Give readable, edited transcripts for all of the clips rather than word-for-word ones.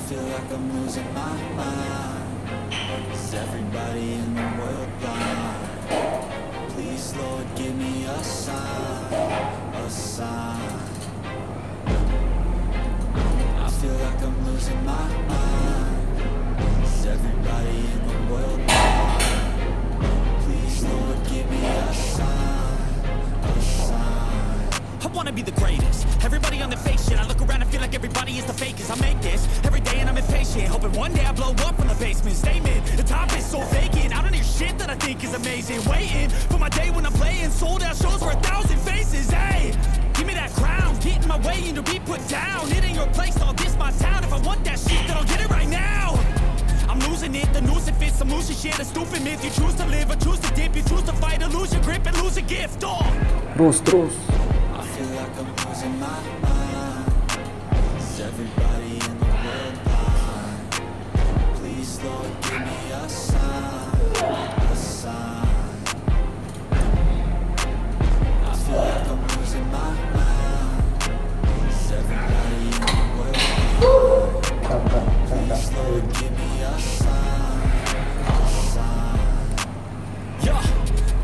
feel like I'm losing my mind. Is everybody in the world blind? Please, Lord, give me a sign, a sign. I feel like I'm losing my mind. Is everybody in the world blind? Please, Lord, give me a sign, a sign. I wanna be the greatest. Everybody on the fake shit. I look around and feel like everybody is the fakest. I make this every day and I'm impatient, hoping one day I blow up from the basement. Statement, the top is so vacant. I don't hear shit that I think is amazing. Waiting for my day when I'm playing sold out shows for 1,000 faces. Hey, give me that crown, get in my way and to be put down. It ain't your place, all this my town. If I want that shit, then I'll get it right now. I'm losing it, the noose it fits. I'm losing shit, a stupid myth. You choose to live or choose to dip. You choose to fight or lose your grip and lose a gift. Oh. Terus. I feel like I'm losing my mind. Is everybody in the world blind? Please, Lord, give me a sign, a sign. I feel like I'm losing my mind. Is everybody in the world blind? Please, Lord, give me a sign, a sign. Yeah,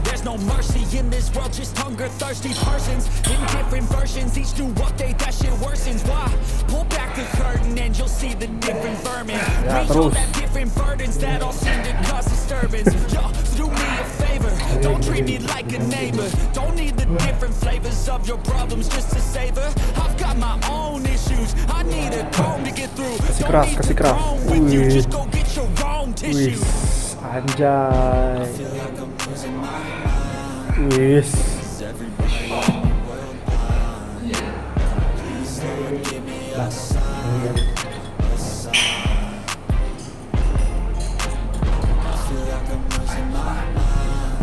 there's no mercy in this world, just hunger-thirsty persons in different versions. Each new update, that shit worsens. Why? Pull back the curtain and you'll see the different vermin. We all have different burdens that all seem to cause disturbance. Yo, so do me a favor, don't treat me like a neighbor. Don't need the different flavors of your problems just to savor. I've got my own issues, I need a comb to get through. Don't need to groan with you, just go get your own tissue. Anjay. Feel like I'm losing my mind. Wis. Is everybody in the world blind? Please, Lord, give me a sign, a sign. I feel like I'm losing my mind.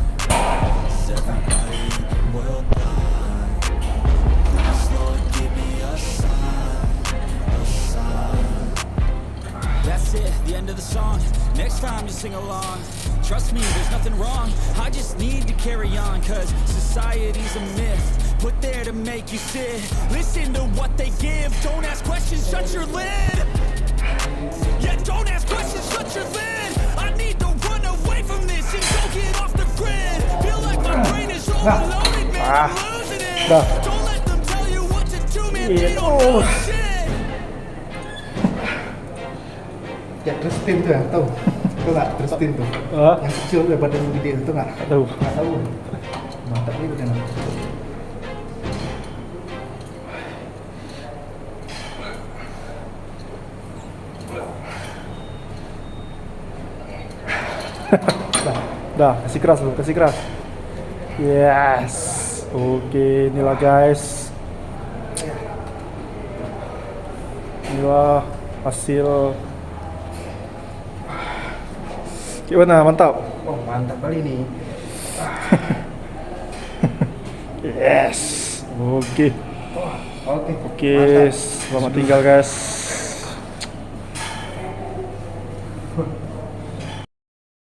Is everybody in the world blind? Please, Lord, give me a sign, a sign. That's it, the end of the song. Next time you sing along. Trust me, there's nothing wrong. I just need to carry on, cause society's a myth put there to make you sit. Listen to what they give. Don't ask questions, shut your lid. Yeah, don't ask questions, shut your lid. I need to run away from this and go get off the grid. Feel like my brain is overloaded, man, I'm losing it. Don't let them tell you what to do, man, they don't know shit. Ya Tristin tuh ya, tahu nggak Tristin tuh? Yang kecil dari badan gede itu nggak? Tahu. Nggak tahu. Mantap nih benar. Dah, kasih keras lu, kasih keras. Yes. Oke, inilah guys. Inilah hasil. Gimana, mantap? Oh mantap kali ini. Yes. Oke. Oke. Oke, selamat tinggal guys.